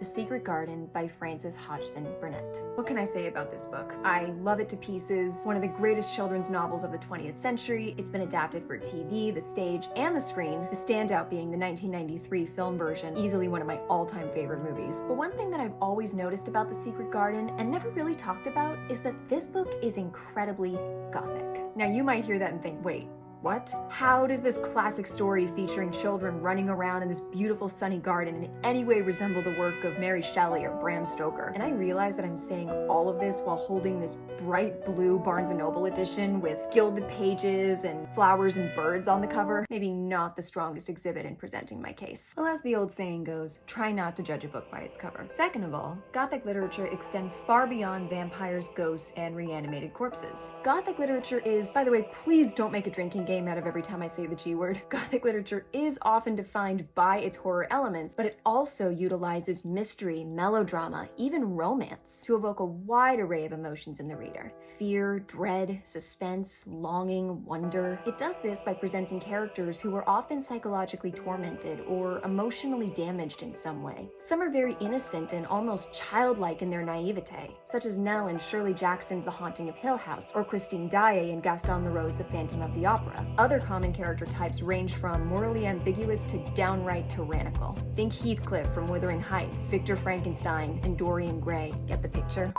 The Secret Garden by Frances Hodgson Burnett. What can I say about this book? I love it to pieces. One of the greatest children's novels of the 20th century. It's been adapted for TV, the stage, and the screen, the standout being the 1993 film version, easily one of my all-time favorite movies. But one thing that I've always noticed about The Secret Garden, and never really talked about, is that this book is incredibly Gothic. Now you might hear that and think, wait, what? How does this classic story featuring children running around in this beautiful sunny garden in any way resemble the work of Mary Shelley or Bram Stoker? And I realize that I'm saying all of this while holding this bright blue Barnes & Noble edition with gilded pages and flowers and birds on the cover. Maybe not the strongest exhibit in presenting my case. Well, as the old saying goes, try not to judge a book by its cover. Second of all, Gothic literature extends far beyond vampires, ghosts, and reanimated corpses. Gothic literature is, by the way, please don't make a drinking game out of every time I say the G word. Gothic literature is often defined by its horror elements, but it also utilizes mystery, melodrama, even romance to evoke a wide array of emotions in the reader. Fear, dread, suspense, longing, wonder. It does this by presenting characters who are often psychologically tormented or emotionally damaged in some way. Some are very innocent and almost childlike in their naivete, such as Nell in Shirley Jackson's The Haunting of Hill House, or Christine Daae in Gaston Leroux's The Phantom of the Opera. Other common character types range from morally ambiguous to downright tyrannical. Think Heathcliff from Wuthering Heights, Victor Frankenstein, and Dorian Gray. Get the picture?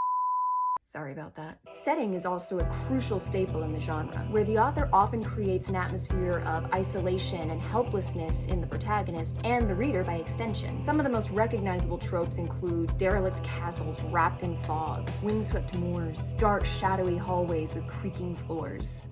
Sorry about that. Setting is also a crucial staple in the genre, where the author often creates an atmosphere of isolation and helplessness in the protagonist and the reader by extension. Some of the most recognizable tropes include derelict castles wrapped in fog, windswept moors, dark shadowy hallways with creaking floors.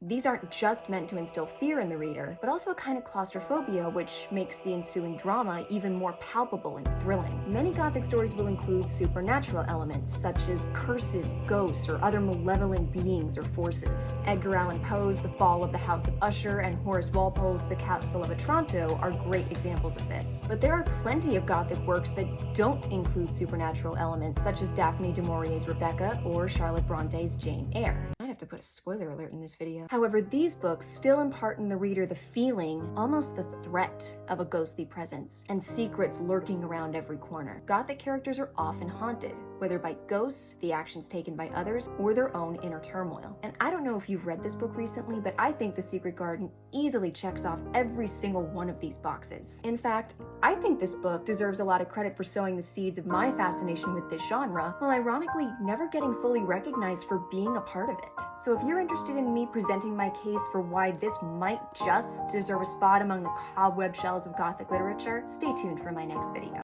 These aren't just meant to instill fear in the reader, but also a kind of claustrophobia, which makes the ensuing drama even more palpable and thrilling. Many Gothic stories will include supernatural elements, such as curses, ghosts, or other malevolent beings or forces. Edgar Allan Poe's The Fall of the House of Usher and Horace Walpole's The Castle of Otranto are great examples of this. But there are plenty of Gothic works that don't include supernatural elements, such as Daphne du Maurier's Rebecca or Charlotte Bronte's Jane Eyre. I have to put a spoiler alert in this video. However, these books still impart in the reader the feeling, almost the threat, of a ghostly presence and secrets lurking around every corner. Gothic characters are often haunted, whether by ghosts, the actions taken by others, or their own inner turmoil. And I don't know if you've read this book recently, but I think The Secret Garden easily checks off every single one of these boxes. In fact, I think this book deserves a lot of credit for sowing the seeds of my fascination with this genre, while ironically never getting fully recognized for being a part of it. So if you're interested in me presenting my case for why this might just deserve a spot among the cobweb shells of Gothic literature, stay tuned for my next video.